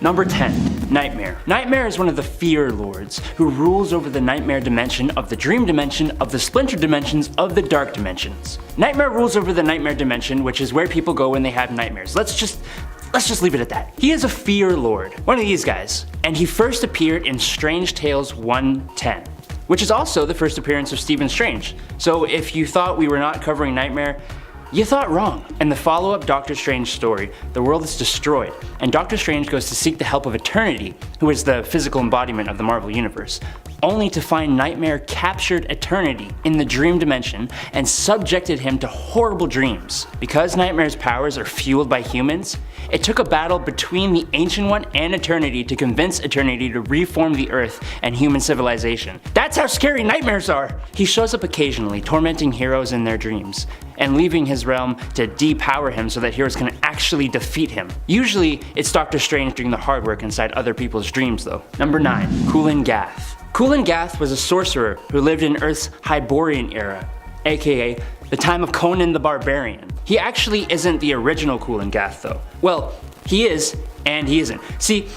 Number 10. Nightmare. Nightmare is one of the fear lords who rules over the nightmare dimension, of the dream dimension, of the splinter dimensions, of the dark dimensions. Nightmare rules over the nightmare dimension, which is where people go when they have nightmares. Let's just leave it at that. He is a fear lord, one of these guys, and he first appeared in Strange Tales 110, which is also the first appearance of Stephen Strange. So if you thought we were not covering Nightmare, you thought wrong. In the follow-up Doctor Strange story, the world is destroyed, and Doctor Strange goes to seek the help of Eternity, who is the physical embodiment of the Marvel Universe, only to find Nightmare captured Eternity in the dream dimension and subjected him to horrible dreams. Because Nightmare's powers are fueled by humans, it took a battle between the Ancient One and Eternity to convince Eternity to reform the Earth and human civilization. That's how scary nightmares are! He shows up occasionally, tormenting heroes in their dreams, and leaving his realm to depower him so that heroes can actually defeat him. Usually, it's Doctor Strange doing the hard work inside other people's dreams though. Number 9. Kulingath. Kulingath was a sorcerer who lived in Earth's Hyborian era, aka the time of Conan the Barbarian. He actually isn't the original Kulingath though. Well, he is, and he isn't. See,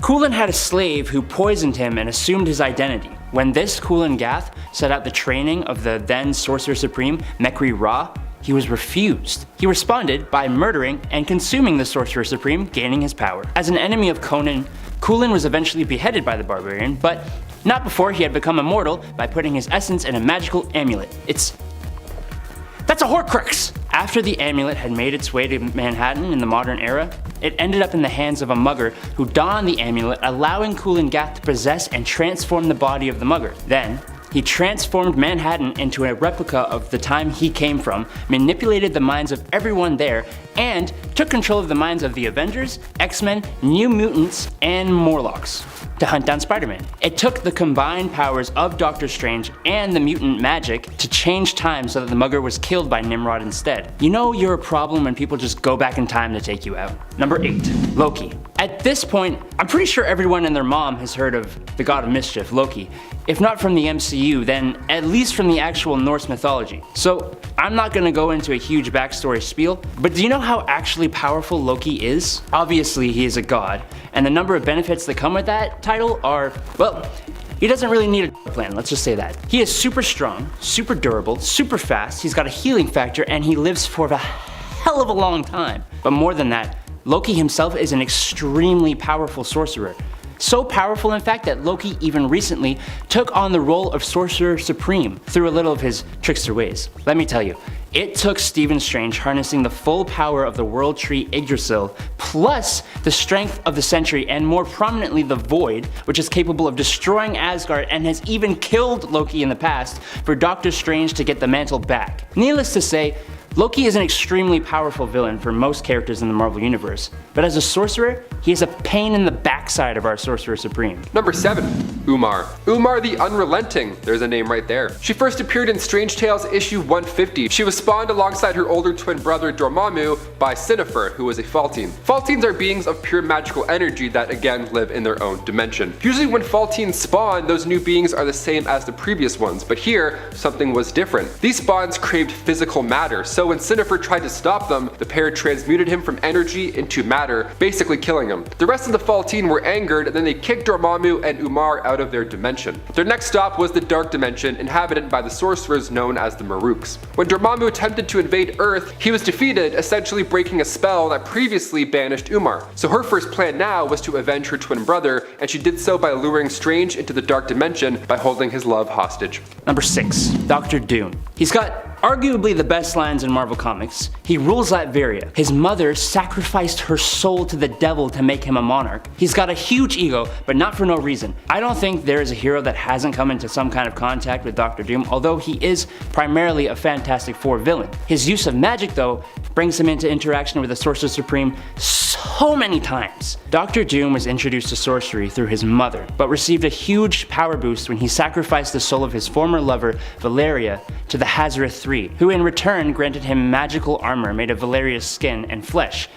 Kulin had a slave who poisoned him and assumed his identity. When this Kulingath set out the training of the then Sorcerer Supreme, Mekri-Ra, he was refused. He responded by murdering and consuming the Sorcerer Supreme, gaining his power. As an enemy of Conan, Kulin was eventually beheaded by the barbarian, but not before he had become immortal by putting his essence in a magical amulet. That's a Horcrux! After the amulet had made its way to Manhattan in the modern era, it ended up in the hands of a mugger who donned the amulet, allowing Kulingath to possess and transform the body of the mugger. Then, he transformed Manhattan into a replica of the time he came from, manipulated the minds of everyone there, and took control of the minds of the Avengers, X-Men, New Mutants, and Morlocks to hunt down Spider-Man. It took the combined powers of Doctor Strange and the mutant magic to change time so that the mugger was killed by Nimrod instead. You know you're a problem when people just go back in time to take you out. Number 8. Loki. At this point, I'm pretty sure everyone and their mom has heard of the god of mischief, Loki. If not from the MCU, then at least from the actual Norse mythology. So I'm not gonna go into a huge backstory spiel, but do you know how actually powerful Loki is? Obviously he is a god, and the number of benefits that come with that title are, well, he doesn't really need a plan, let's just say that. He is super strong, super durable, super fast, he's got a healing factor, and he lives for a hell of a long time. But more than that, Loki himself is an extremely powerful sorcerer. So powerful in fact that Loki even recently took on the role of Sorcerer Supreme through a little of his trickster ways. Let me tell you, it took Stephen Strange harnessing the full power of the World Tree Yggdrasil, plus the strength of the Sentry and more prominently the Void, which is capable of destroying Asgard and has even killed Loki in the past, for Doctor Strange to get the mantle back. Needless to say, Loki is an extremely powerful villain for most characters in the Marvel Universe, but as a sorcerer, he is a pain in the backside of our Sorcerer Supreme. Number 7. Umar. Umar the Unrelenting. There's a name right there. She first appeared in Strange Tales issue 150. She was spawned alongside her older twin brother Dormammu by Cinnefer, who was a Faltine. Faltines are beings of pure magical energy that again live in their own dimension. Usually when Faltines spawn, those new beings are the same as the previous ones, but here, something was different. These spawns craved physical matter, so when Cinnefer tried to stop them, the pair transmuted him from energy into matter, basically killing him. The rest of the Faltine were angered, and then they kicked Dormammu and Umar out of their dimension. Their next stop was the Dark Dimension, inhabited by the sorcerers known as the Maruks. When Dormammu attempted to invade Earth, he was defeated, essentially breaking a spell that previously banished Umar. So her first plan now was to avenge her twin brother, and she did so by luring Strange into the Dark Dimension by holding his love hostage. Number 6. Doctor Doom. He's got arguably the best lines in Marvel Comics. He rules Latveria. His mother sacrificed her soul to the devil to make him a monarch. He's got a huge ego, but not for no reason. I don't think there is a hero that hasn't come into some kind of contact with Doctor Doom, although he is primarily a Fantastic Four villain. His use of magic, though, brings him into interaction with the Sorcerer Supreme so many times. Doctor Doom was introduced to sorcery through his mother, but received a huge power boost when he sacrificed the soul of his former lover, Valeria, to the Hazareth 3, who in return granted him magical armor made of Valeria's skin and flesh.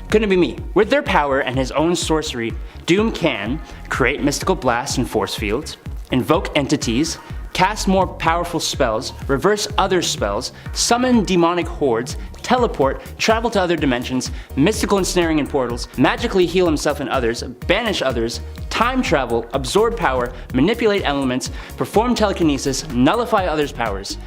Couldn't be me. With their power and his own sorcery, Doom can create mystical blasts and force fields, invoke entities, cast more powerful spells, reverse other spells, summon demonic hordes, teleport, travel to other dimensions, mystical ensnaring in portals, magically heal himself and others, banish others, time travel, absorb power, manipulate elements, perform telekinesis, nullify others' powers.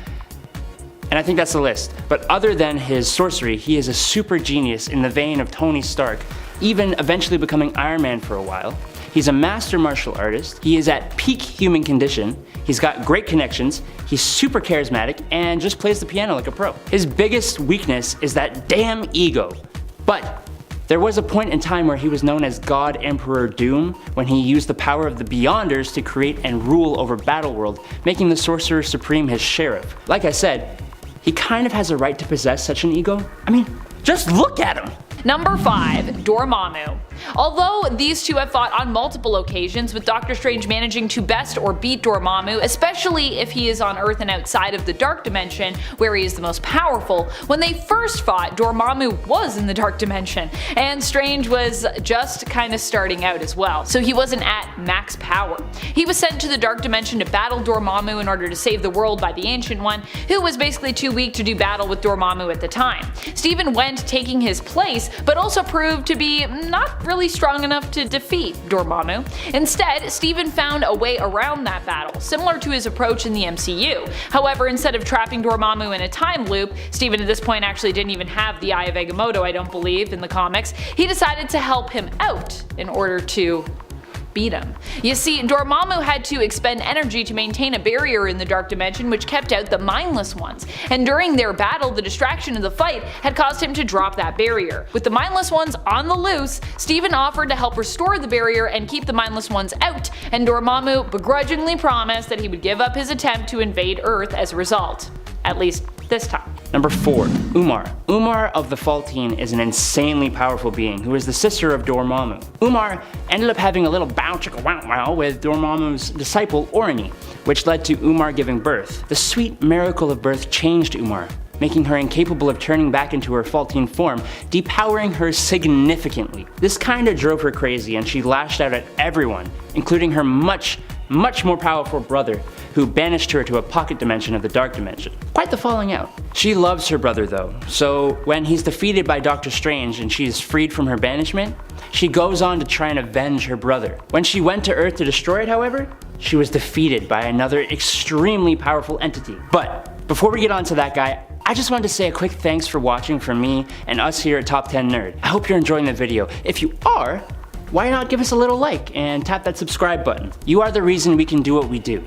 And I think that's the list. But other than his sorcery, he is a super genius in the vein of Tony Stark, even eventually becoming Iron Man for a while. He's a master martial artist, he is at peak human condition, he's got great connections, he's super charismatic, and just plays the piano like a pro. His biggest weakness is that damn ego. But there was a point in time where he was known as God Emperor Doom, when he used the power of the Beyonders to create and rule over Battleworld, making the Sorcerer Supreme his sheriff. Like I said, he kind of has a right to possess such an ego. I mean, just look at him! Number 5. Dormammu. Although these two have fought on multiple occasions, with Doctor Strange managing to best or beat Dormammu, especially if he is on Earth and outside of the Dark Dimension, where he is the most powerful, when they first fought, Dormammu was in the Dark Dimension, and Strange was just kinda starting out as well, so he wasn't at max power. He was sent to the Dark Dimension to battle Dormammu in order to save the world by the Ancient One, who was basically too weak to do battle with Dormammu at the time. Stephen went taking his place, but also proved to be not really strong enough to defeat Dormammu. Instead, Stephen found a way around that battle, similar to his approach in the MCU. However, instead of trapping Dormammu in a time loop, Stephen at this point actually didn't even have the Eye of Agamotto, I don't believe, in the comics. He decided to help him out in order to beat him. You see, Dormammu had to expend energy to maintain a barrier in the Dark Dimension which kept out the Mindless Ones, and during their battle, the distraction of the fight had caused him to drop that barrier. With the Mindless Ones on the loose, Stephen offered to help restore the barrier and keep the Mindless Ones out, and Dormammu begrudgingly promised that he would give up his attempt to invade Earth as a result. At least this time. Number 4. Umar. Umar of the Faltine is an insanely powerful being who is the sister of Dormammu. Umar ended up having a little bow chicka wow wow with Dormammu's disciple Orani, which led to Umar giving birth. The sweet miracle of birth changed Umar, making her incapable of turning back into her Faltine form, depowering her significantly. This kinda drove her crazy and she lashed out at everyone, including her much more powerful brother, who banished her to a pocket dimension of the Dark Dimension. Quite the falling out. She loves her brother though, so when he's defeated by Doctor Strange and she is freed from her banishment, she goes on to try and avenge her brother. When she went to Earth to destroy it, however, she was defeated by another extremely powerful entity. But before we get on to that guy, I just wanted to say a quick thanks for watching from me and us here at Top 10 Nerd. I hope you're enjoying the video. If you are, why not give us a little like and tap that subscribe button? You are the reason we can do what we do.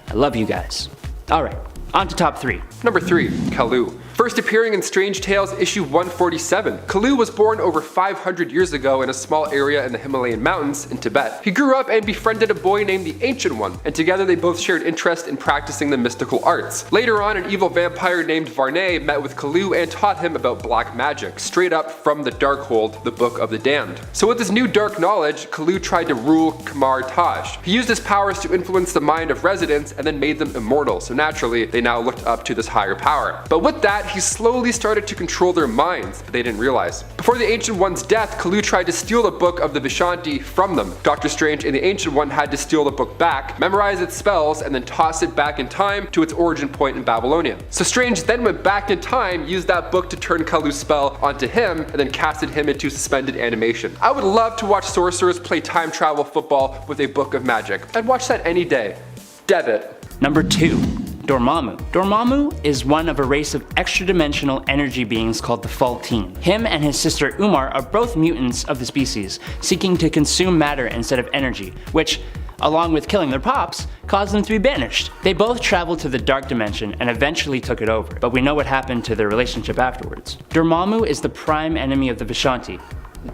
I love you guys. Alright, on to top 3. Number 3. Kalu. First appearing in Strange Tales issue 147, Kalu was born over 500 years ago in a small area in the Himalayan mountains in Tibet. He grew up and befriended a boy named the Ancient One, and together they both shared interest in practicing the mystical arts. Later on, an evil vampire named Varney met with Kalu and taught him about black magic, straight up from the Darkhold, the Book of the Damned. So with this new dark knowledge, Kalu tried to rule Kamar Taj. He used his powers to influence the mind of residents and then made them immortal, so naturally they now looked up to this higher power. But with that, he slowly started to control their minds, but they didn't realize. Before the Ancient One's death, Kalu tried to steal the Book of the Vishanti from them. Doctor Strange and the Ancient One had to steal the book back, memorize its spells, and then toss it back in time to its origin point in Babylonia. So Strange then went back in time, used that book to turn Kalu's spell onto him, and then casted him into suspended animation. I would love to watch sorcerers play time travel football with a book of magic. I'd watch that any day. Dev it. Number 2. Dormammu. Dormammu is one of a race of extra-dimensional energy beings called the Faltine. Him and his sister Umar are both mutants of the species, seeking to consume matter instead of energy, which, along with killing their pops, caused them to be banished. They both traveled to the Dark Dimension and eventually took it over, but we know what happened to their relationship afterwards. Dormammu is the prime enemy of the Vishanti,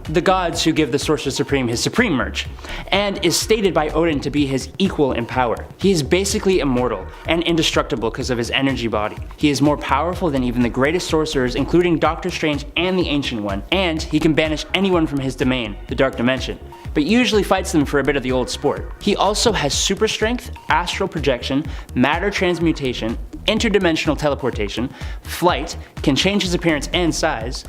the gods who give the Sorcerer Supreme his supreme merch, and is stated by Odin to be his equal in power. He is basically immortal and indestructible because of his energy body. He is more powerful than even the greatest sorcerers, including Doctor Strange and the Ancient One, and he can banish anyone from his domain, the Dark Dimension, but usually fights them for a bit of the old sport. He also has super strength, astral projection, matter transmutation, interdimensional teleportation, flight, can change his appearance and size,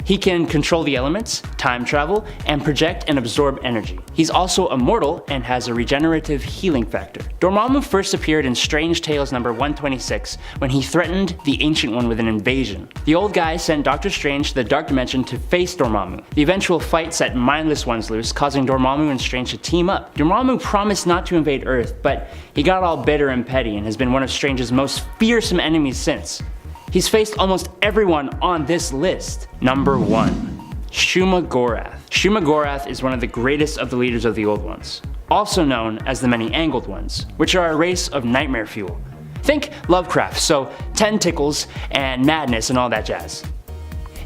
He can control the elements, time travel, and project and absorb energy. He's also immortal and has a regenerative healing factor. Dormammu first appeared in Strange Tales number 126 when he threatened the Ancient One with an invasion. The old guy sent Doctor Strange to the Dark Dimension to face Dormammu. The eventual fight set mindless ones loose, causing Dormammu and Strange to team up. Dormammu promised not to invade Earth, but he got all bitter and petty and has been one of Strange's most fearsome enemies since. He's faced almost everyone on this list. Number 1. Shuma-Gorath. Shuma-Gorath is one of the greatest of the leaders of the Old Ones, also known as the Many-Angled Ones, which are a race of nightmare fuel. Think Lovecraft, so tentacles and madness and all that jazz.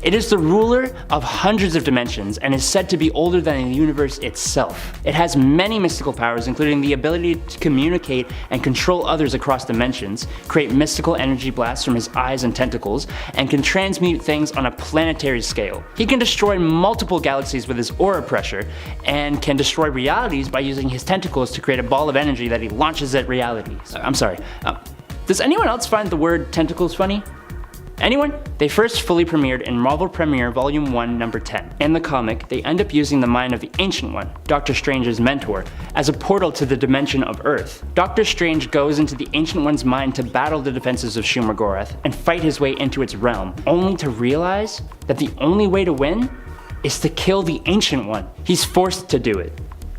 It is the ruler of hundreds of dimensions and is said to be older than the universe itself. It has many mystical powers, including the ability to communicate and control others across dimensions, create mystical energy blasts from his eyes and tentacles, and can transmute things on a planetary scale. He can destroy multiple galaxies with his aura pressure, and can destroy realities by using his tentacles to create a ball of energy that he launches at realities. I'm sorry. Does anyone else find the word tentacles funny? Anyone? They first fully premiered in Marvel Premiere Volume 1, Number 10. In the comic, they end up using the mind of the Ancient One, Doctor Strange's mentor, as a portal to the dimension of Earth. Doctor Strange goes into the Ancient One's mind to battle the defenses of Shuma-Gorath and fight his way into its realm, only to realize that the only way to win is to kill the Ancient One. He's forced to do it,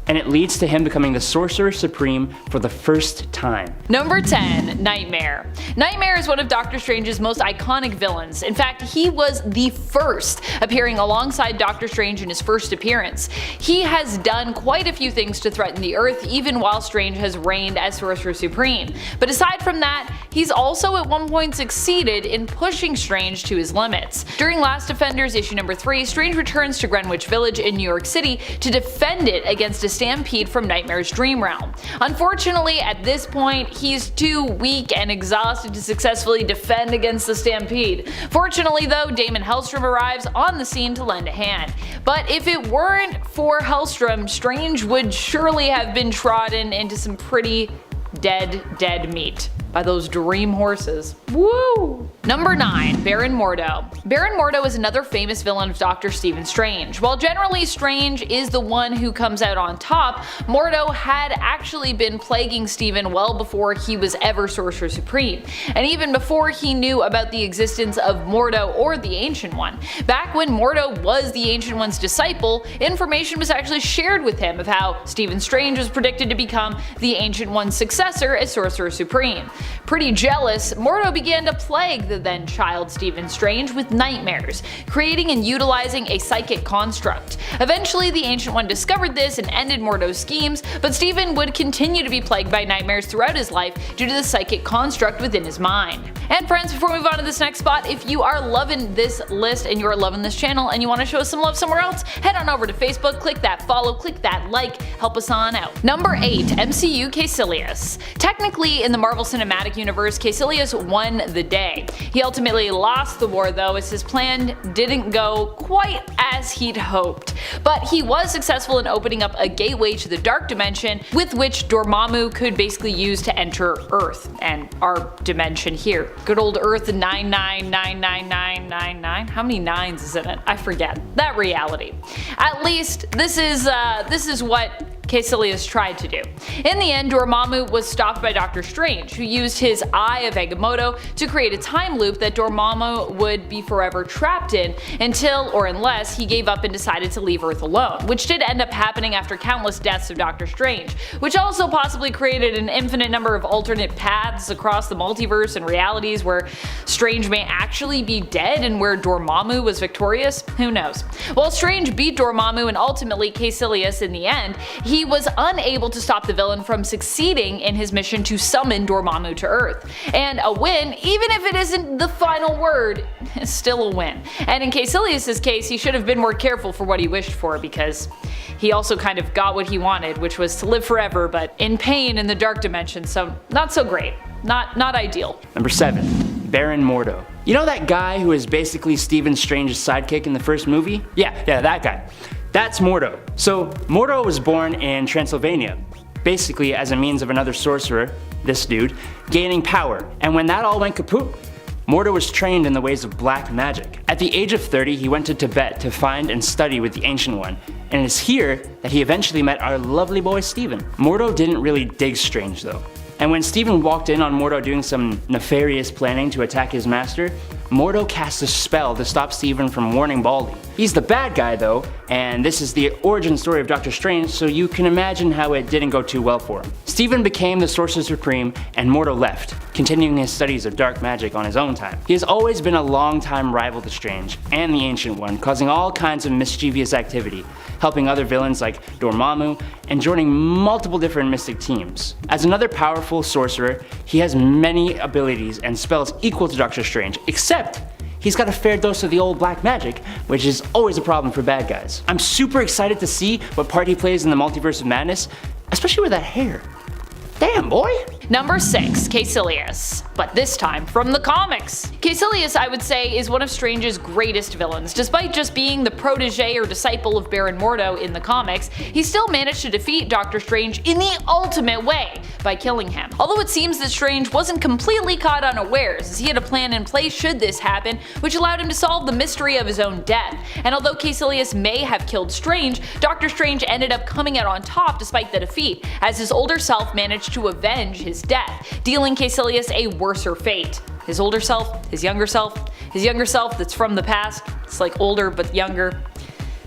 and it leads to him becoming the Sorcerer Supreme for the first time. Number 10. Nightmare. Nightmare is one of Doctor Strange's most iconic villains. In fact, he was the first, appearing alongside Doctor Strange in his first appearance. He has done quite a few things to threaten the Earth, even while Strange has reigned as Sorcerer Supreme. But aside from that, he's also at one point succeeded in pushing Strange to his limits. During Last Defenders issue number 3, Strange returns to Greenwich Village in New York City to defend it against a stampede from Nightmare's dream realm. Unfortunately, at this point, he's too weak and exhausted to successfully defend against the stampede. Fortunately though, Damon Hellstrom arrives on the scene to lend a hand. But if it weren't for Hellstrom, Strange would surely have been trodden into some pretty dead meat by those dream horses. Woo! Number 9. Baron Mordo. Baron Mordo is another famous villain of Dr. Stephen Strange. While generally Strange is the one who comes out on top, Mordo had actually been plaguing Stephen well before he was ever Sorcerer Supreme, and even before he knew about the existence of Mordo or the Ancient One. Back when Mordo was the Ancient One's disciple, information was actually shared with him of how Stephen Strange was predicted to become the Ancient One's successor as Sorcerer Supreme. Pretty jealous, Mordo began to plague the then child Stephen Strange with nightmares, creating and utilizing a psychic construct. Eventually, the Ancient One discovered this and ended Mordo's schemes, but Stephen would continue to be plagued by nightmares throughout his life due to the psychic construct within his mind. And friends, before we move on to this next spot, if you are loving this list and you are loving this channel and you want to show us some love somewhere else, head on over to Facebook, click that follow, click that like, help us on out. Number 8. MCU Kaecilius. Technically, in the Marvel Cinematic Universe, Kaecilius won the day. He ultimately lost the war though, as his plan didn't go quite as he'd hoped. But he was successful in opening up a gateway to the Dark Dimension, with which Dormammu could basically use to enter Earth, and our dimension here. Good old Earth 9999999. How many nines is in it? I forget. That reality. At least this is what Kaecilius tried to do. In the end, Dormammu was stopped by Doctor Strange, who used his Eye of Agamotto to create a time loop that Dormammu would be forever trapped in until or unless he gave up and decided to leave Earth alone, which did end up happening after countless deaths of Doctor Strange, which also possibly created an infinite number of alternate paths across the multiverse and realities where Strange may actually be dead and where Dormammu was victorious. Who knows? While Strange beat Dormammu and ultimately Kaecilius in the end, he was unable to stop the villain from succeeding in his mission to summon Dormammu to Earth. And a win, even if it isn't the final word, is still a win. And in Kaecilius' case, he should have been more careful for what he wished for, because he also kind of got what he wanted, which was to live forever, but in pain in the Dark Dimension, so not so great. Not ideal. Number 7. Baron Mordo. You know that guy who is basically Stephen Strange's sidekick in the first movie? Yeah, that guy. That's Mordo. So Mordo was born in Transylvania, basically as a means of another sorcerer, this dude, gaining power. And when that all went kaput, Mordo was trained in the ways of black magic. At the age of 30, he went to Tibet to find and study with the Ancient One, and it is here that he eventually met our lovely boy Stephen. Mordo didn't really dig Strange though. And when Stephen walked in on Mordo doing some nefarious planning to attack his master, Mordo cast a spell to stop Stephen from warning Baldy. He's the bad guy though, and this is the origin story of Doctor Strange, so you can imagine how it didn't go too well for him. Stephen became the Sorcerer Supreme, and Mordo left, continuing his studies of dark magic on his own time. He has always been a long-time rival to Strange and the Ancient One, causing all kinds of mischievous activity, helping other villains like Dormammu, and joining multiple different mystic teams. As another powerful sorcerer, he has many abilities and spells equal to Doctor Strange, except he's got a fair dose of the old black magic, which is always a problem for bad guys. I'm super excited to see what part he plays in the Multiverse of Madness, especially with that hair. Damn, boy! Number 6, Kaecilius. But this time from the comics. Kaecilius, I would say, is one of Strange's greatest villains. Despite just being the protege or disciple of Baron Mordo in the comics, he still managed to defeat Doctor Strange in the ultimate way, by killing him. Although it seems that Strange wasn't completely caught unawares, as he had a plan in place should this happen, which allowed him to solve the mystery of his own death. And although Kaecilius may have killed Strange, Doctor Strange ended up coming out on top despite the defeat, as his older self managed to avenge his death, dealing Kaecilius a worser fate. His older self, his younger self that's from the past, it's like older but younger.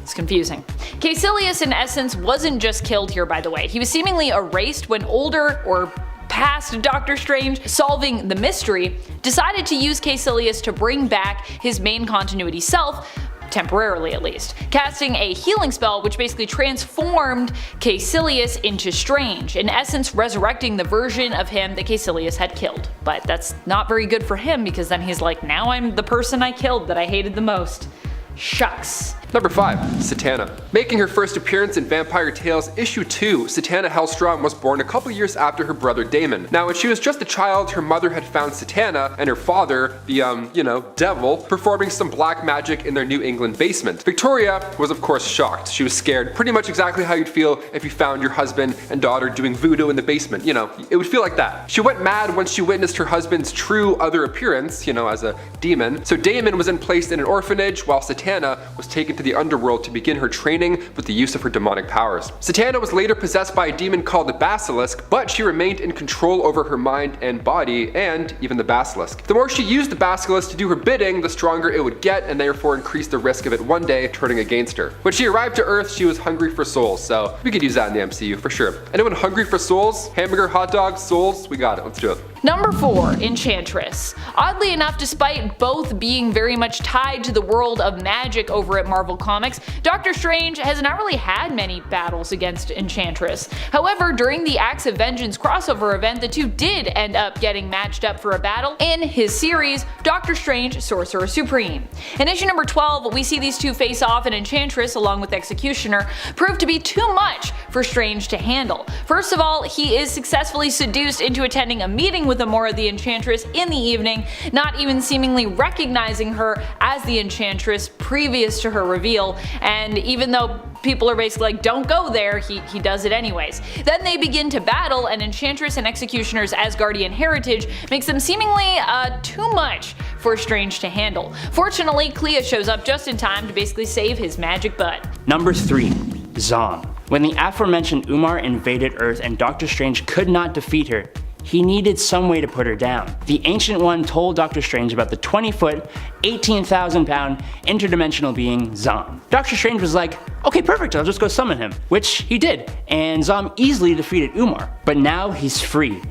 It's confusing. Kaecilius in essence wasn't just killed here, by the way. He was seemingly erased when older or past Doctor Strange, solving the mystery, decided to use Kaecilius to bring back his main continuity self, temporarily at least, casting a healing spell which basically transformed Kaecilius into Strange, in essence resurrecting the version of him that Kaecilius had killed. But that's not very good for him, because then he's like, now I'm the person I killed that I hated the most. Shucks. Number 5. Satana. Making her first appearance in Vampire Tales issue 2, Satana Hellstrom was born a couple years after her brother Damon. Now when she was just a child, her mother had found Satana and her father, the devil, performing some black magic in their New England basement. Victoria was of course shocked. She was scared, pretty much exactly how you'd feel if you found your husband and daughter doing voodoo in the basement. It would feel like that. She went mad once she witnessed her husband's true other appearance, as a demon. So Damon was then placed in an orphanage while Satana was taken to the underworld to begin her training with the use of her demonic powers. Satana was later possessed by a demon called the Basilisk, but she remained in control over her mind and body, and even the Basilisk. The more she used the Basilisk to do her bidding, the stronger it would get, and therefore increased the risk of it one day turning against her. When she arrived to Earth, she was hungry for souls, so we could use that in the MCU for sure. Anyone hungry for souls? Hamburger, hot dogs, souls? We got it, let's do it. Number 4, Enchantress. Oddly enough, despite both being very much tied to the world of magic over at Marvel Comics, Doctor Strange has not really had many battles against Enchantress. However, during the Acts of Vengeance crossover event, the two did end up getting matched up for a battle in his series, Doctor Strange Sorcerer Supreme. In issue number 12, we see these two face off, and Enchantress, along with Executioner, proved to be too much for Strange to handle. First of all, he is successfully seduced into attending a meeting with Amora the Enchantress in the evening, not even seemingly recognizing her as the Enchantress previous to her reveal, and even though people are basically like, don't go there, he does it anyways. Then they begin to battle, and Enchantress and Executioner's Asgardian heritage makes them seemingly too much for Strange to handle. Fortunately, Clea shows up just in time to basically save his magic butt. Number 3. Zom. When the aforementioned Umar invaded Earth and Doctor Strange could not defeat her, he needed some way to put her down. The Ancient One told Doctor Strange about the 20-foot, 18,000-pound interdimensional being Zom. Doctor Strange was like, okay, perfect, I'll just go summon him, which he did, and Zom easily defeated Umar. But now he's free,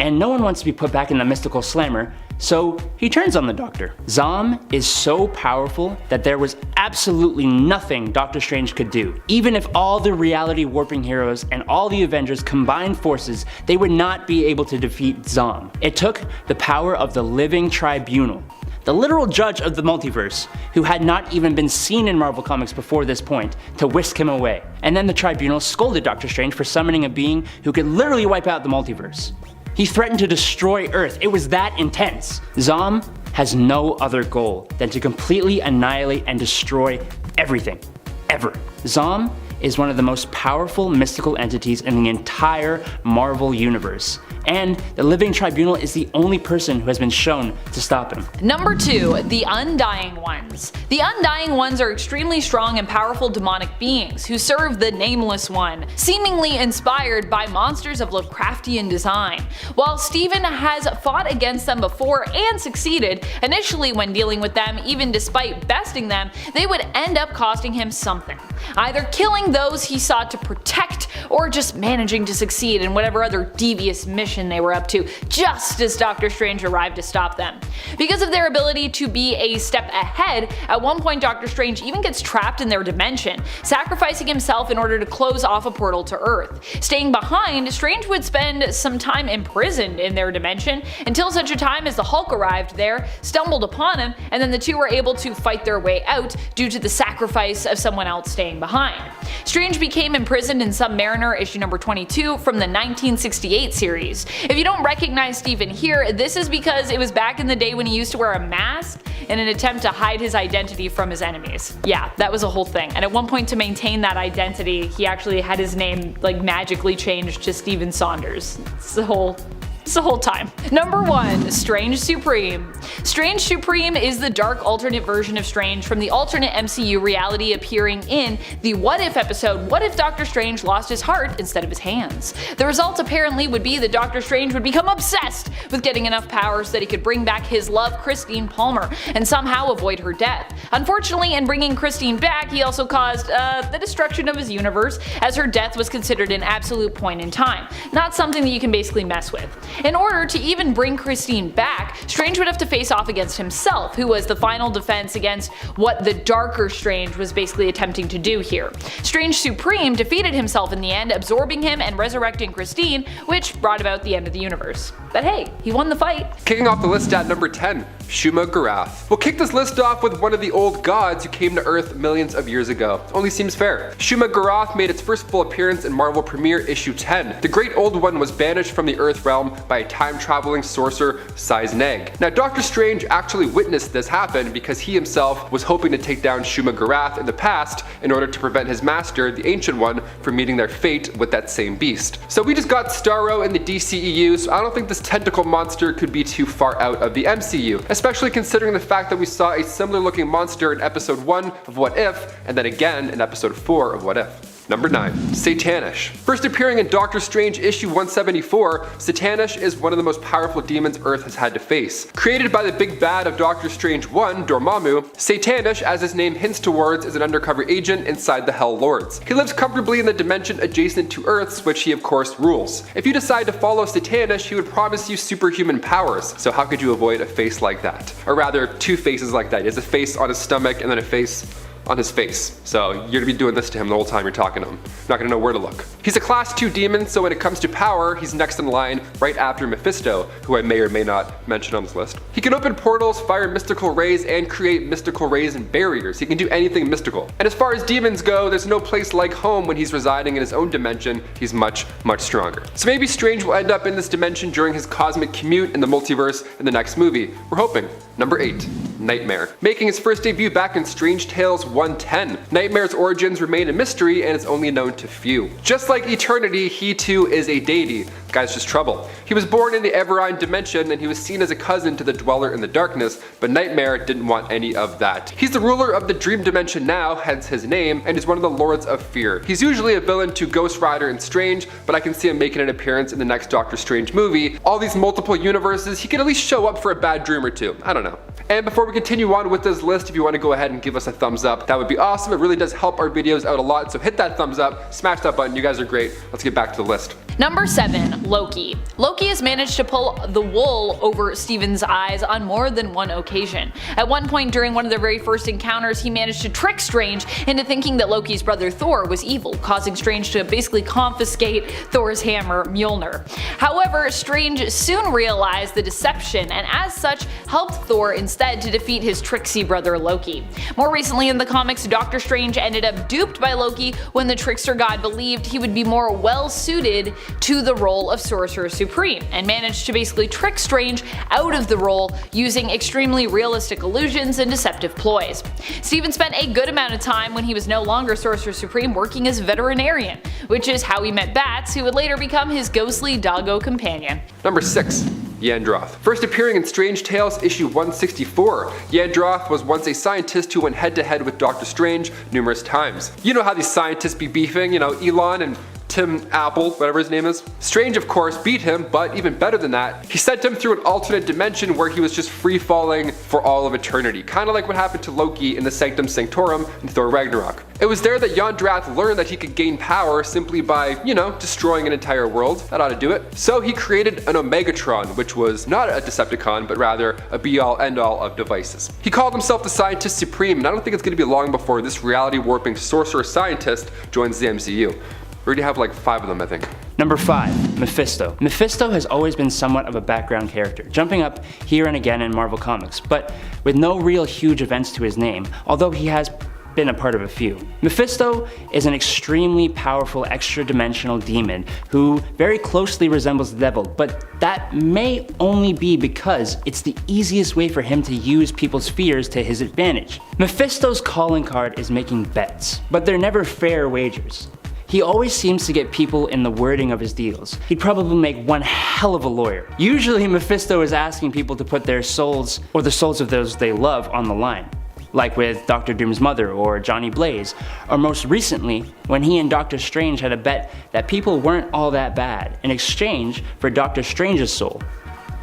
and no one wants to be put back in the mystical slammer, so he turns on the Doctor. Zom is so powerful that there was absolutely nothing Doctor Strange could do. Even if all the reality warping heroes and all the Avengers combined forces, they would not be able to defeat Zom. It took the power of the living tribunal, the literal judge of the multiverse, who had not even been seen in Marvel Comics before this point, to whisk him away. And then the tribunal scolded Doctor Strange for summoning a being who could literally wipe out the multiverse. He threatened to destroy Earth. It was that intense. Zom has no other goal than to completely annihilate and destroy everything, ever. Zom is one of the most powerful mystical entities in the entire Marvel universe, and the Living Tribunal is the only person who has been shown to stop him. Number 2. The Undying Ones. The Undying Ones are extremely strong and powerful demonic beings who serve the Nameless One, seemingly inspired by monsters of Lovecraftian design. While Stephen has fought against them before and succeeded, initially when dealing with them, even despite besting them, they would end up costing him something. Either killing those he sought to protect, or just managing to succeed in whatever other devious mission they were up to, just as Doctor Strange arrived to stop them. Because of their ability to be a step ahead, at one point Doctor Strange even gets trapped in their dimension, sacrificing himself in order to close off a portal to Earth. Staying behind, Strange would spend some time imprisoned in their dimension until such a time as the Hulk arrived there, stumbled upon him, and then the two were able to fight their way out due to the sacrifice of someone else staying behind. Strange became imprisoned in Submariner issue number 22 from the 1968 series. If you don't recognize Stephen here, this is because it was back in the day when he used to wear a mask in an attempt to hide his identity from his enemies. Yeah, that was a whole thing, and at one point to maintain that identity, he actually had his name like magically changed to Stephen Saunders. It's the whole time. Number 1. Strange Supreme. Strange Supreme is the dark alternate version of Strange from the alternate MCU reality, appearing in the What If episode What If Doctor Strange Lost His Heart Instead of His Hands. The result apparently would be that Doctor Strange would become obsessed with getting enough power so that he could bring back his love Christine Palmer and somehow avoid her death. Unfortunately, in bringing Christine back, he also caused the destruction of his universe, as her death was considered an absolute point in time, not something that you can basically mess with. In order to even bring Christine back, Strange would have to face off against himself, who was the final defense against what the darker Strange was basically attempting to do here. Strange Supreme defeated himself in the end, absorbing him and resurrecting Christine, which brought about the end of the universe. But hey, he won the fight. Kicking off the list at number 10, Shuma-Gorath. We'll kick this list off with one of the old gods who came to Earth millions of years ago. Only seems fair. Shuma-Gorath made its first full appearance in Marvel Premiere issue 10. The Great Old One was banished from the Earth realm by a time-traveling sorcerer, Neg. Now Doctor Strange actually witnessed this happen because he himself was hoping to take down Shuma-Gorath in the past in order to prevent his master, the Ancient One, from meeting their fate with that same beast. So we just got Starro in the DCEU, so I don't think this tentacle monster could be too far out of the MCU, especially considering the fact that we saw a similar looking monster in episode 1 of What If, and then again in episode 4 of What If. Number 9. Satanish. First appearing in Doctor Strange issue 174, Satanish is one of the most powerful demons Earth has had to face. Created by the big bad of Doctor Strange 1, Dormammu, Satanish, as his name hints towards, is an undercover agent inside the Hell Lords. He lives comfortably in the dimension adjacent to Earth's, which he of course rules. If you decide to follow Satanish, he would promise you superhuman powers, so how could you avoid a face like that? Or rather, two faces like that. He has a face on his stomach and then a face on his face. So you're gonna be doing this to him the whole time you're talking to him. You're not gonna know where to look. He's a class 2 demon, so when it comes to power, he's next in line right after Mephisto, who I may or may not mention on this list. He can open portals, fire mystical rays, and create mystical rays and barriers. He can do anything mystical. And as far as demons go, there's no place like home when he's residing in his own dimension. He's much, much stronger. So maybe Strange will end up in this dimension during his cosmic commute in the multiverse in the next movie. We're hoping. Number 8. Nightmare. Making his first debut back in Strange Tales 110. Nightmare's origins remain a mystery and is only known to few. Just like Eternity, he too is a deity. Guy's just trouble. He was born in the Everine dimension and he was seen as a cousin to the Dweller in the Darkness, but Nightmare didn't want any of that. He's the ruler of the Dream Dimension now, hence his name, and is one of the Lords of Fear. He's usually a villain to Ghost Rider and Strange, but I can see him making an appearance in the next Doctor Strange movie. All these multiple universes, he could at least show up for a bad dream or two. I don't know. And before we continue on with this list, if you want to go ahead and give us a thumbs up, that would be awesome. It really does help our videos out a lot, so hit that thumbs up, smash that button. You guys are great. Let's get back to the list. Number 7. Loki. Loki has managed to pull the wool over Stephen's eyes on more than one occasion. At one point during one of their very first encounters, he managed to trick Strange into thinking that Loki's brother Thor was evil, causing Strange to basically confiscate Thor's hammer, Mjolnir. However, Strange soon realized the deception and as such helped Thor instead to defeat his tricksy brother Loki. More recently in the comics, Doctor Strange ended up duped by Loki when the trickster god believed he would be more well suited to the role of Sorcerer Supreme, and managed to basically trick Strange out of the role using extremely realistic illusions and deceptive ploys. Stephen spent a good amount of time when he was no longer Sorcerer Supreme working as veterinarian, which is how he met Bats, who would later become his ghostly doggo companion. Number 6. Yandroth. First appearing in Strange Tales issue 164, Yandroth was once a scientist who went head to head with Doctor Strange numerous times. You know how these scientists be beefing, Elon and Tim Apple, whatever his name is. Strange, of course, beat him, but even better than that, he sent him through an alternate dimension where he was just free falling for all of eternity. Kind of like what happened to Loki in the Sanctum Sanctorum in Thor Ragnarok. It was there that Yandroth learned that he could gain power simply by, destroying an entire world. That ought to do it. So he created an Omegatron, which was not a Decepticon, but rather a be-all end-all of devices. He called himself the Scientist Supreme, and I don't think it's going to be long before this reality-warping sorcerer scientist joins the MCU. We already have like 5 of them, I think. Number 5. Mephisto. Mephisto has always been somewhat of a background character, jumping up here and again in Marvel Comics, but with no real huge events to his name, although he has been a part of a few. Mephisto is an extremely powerful extra-dimensional demon who very closely resembles the devil, but that may only be because it's the easiest way for him to use people's fears to his advantage. Mephisto's calling card is making bets, but they're never fair wagers. He always seems to get people in the wording of his deals. He'd probably make one hell of a lawyer. Usually Mephisto is asking people to put their souls, or the souls of those they love, on the line. Like with Doctor Doom's mother or Johnny Blaze, or most recently when he and Doctor Strange had a bet that people weren't all that bad in exchange for Doctor Strange's soul.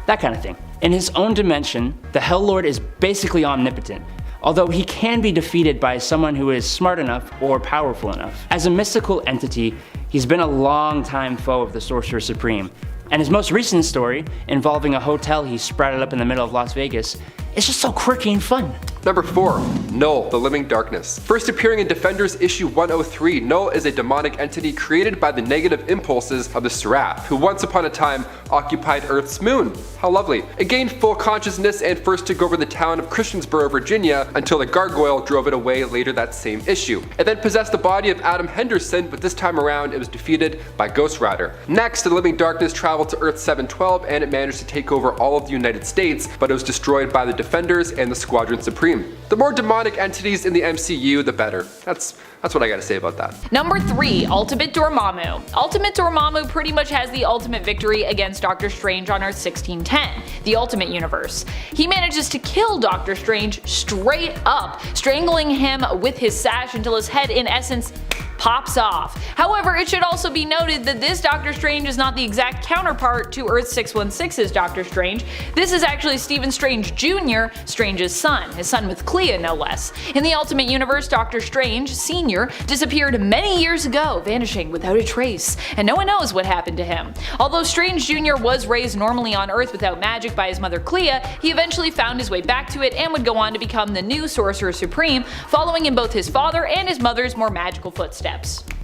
That kind of thing. In his own dimension, the Hell Lord is basically omnipotent, although he can be defeated by someone who is smart enough or powerful enough. As a mystical entity, he's been a long-time foe of the Sorcerer Supreme, and his most recent story, involving a hotel he sprouted up in the middle of Las Vegas, is just so quirky and fun. Number 4. Null, the Living Darkness. First appearing in Defenders issue 103, Null is a demonic entity created by the negative impulses of the Seraph, who once upon a time occupied Earth's moon. How lovely. It gained full consciousness and first took over the town of Christiansboro, Virginia, until the gargoyle drove it away later that same issue. It then possessed the body of Adam Henderson, but this time around it was defeated by Ghost Rider. Next, the Living Darkness traveled to Earth 712 and it managed to take over all of the United States, but it was destroyed by the Defenders and the Squadron Supreme. The more demonic entities in the MCU, the better. That's what I gotta say about that. Number 3. Ultimate Dormammu. Ultimate Dormammu pretty much has the ultimate victory against Doctor Strange on Earth 1610, the Ultimate Universe. He manages to kill Doctor Strange straight up, strangling him with his sash until his head in essence pops off. However, it should also be noted that this Doctor Strange is not the exact counterpart to Earth 616's Doctor Strange. This is actually Stephen Strange Jr., Strange's son, his son with Clea no less. In the Ultimate Universe, Doctor Strange Sr. disappeared many years ago, vanishing without a trace, and no one knows what happened to him. Although Strange Jr. was raised normally on Earth without magic by his mother Clea, he eventually found his way back to it and would go on to become the new Sorcerer Supreme, following in both his father and his mother's more magical footsteps.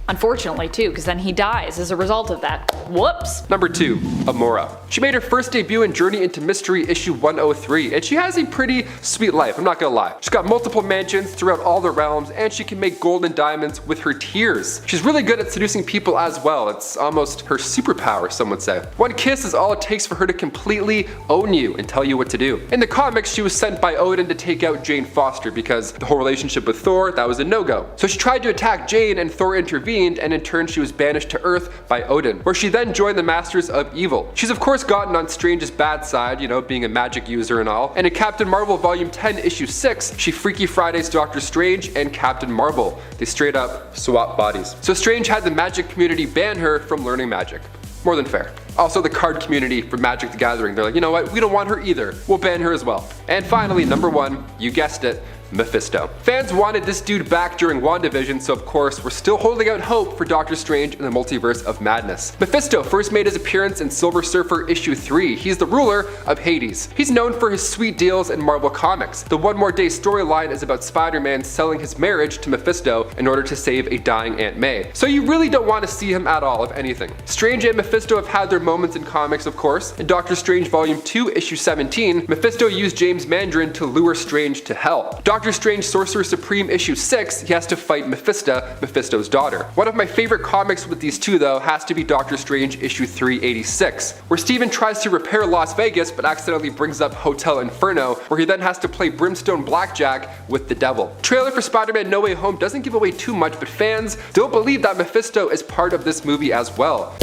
Unfortunately too, because then he dies as a result of that. Whoops. Number 2. Amora. She made her first debut in Journey into Mystery issue 103, and she has a pretty sweet life, I'm not gonna lie. She's got multiple mansions throughout all the realms, and she can make gold and diamonds with her tears. She's really good at seducing people as well. It's almost her superpower, some would say. One kiss is all it takes for her to completely own you and tell you what to do. In the comics, she was sent by Odin to take out Jane Foster because the whole relationship with Thor, that was a no-go. So she tried to attack Jane and Thor intervened, and in turn she was banished to Earth by Odin, where she then joined the Masters of Evil. She's of course gotten on Strange's bad side, being a magic user and all, and in Captain Marvel Volume 10 issue 6, she Freaky Fridays Doctor Strange and Captain Marvel. They straight up swap bodies. So Strange had the magic community ban her from learning magic. More than fair. Also the card community for Magic the Gathering, they're like, you know what, we don't want her either. We'll ban her as well. And finally, number 1, you guessed it, Mephisto. Fans wanted this dude back during WandaVision, so of course we're still holding out hope for Doctor Strange in the Multiverse of Madness. Mephisto first made his appearance in Silver Surfer issue 3. He's the ruler of Hades. He's known for his sweet deals in Marvel Comics. The One More Day storyline is about Spider-Man selling his marriage to Mephisto in order to save a dying Aunt May. So you really don't want to see him at all, if anything. Strange and Mephisto have had their moments in comics, of course. In Doctor Strange Volume 2 issue 17, Mephisto used James Mandarin to lure Strange to hell. Doctor Strange Sorcerer Supreme issue 6, he has to fight Mephisto, Mephisto's daughter. One of my favorite comics with these two though has to be Doctor Strange issue 386, where Steven tries to repair Las Vegas but accidentally brings up Hotel Inferno, where he then has to play Brimstone Blackjack with the devil. Trailer for Spider-Man No Way Home doesn't give away too much, but fans still believe that Mephisto is part of this movie as well.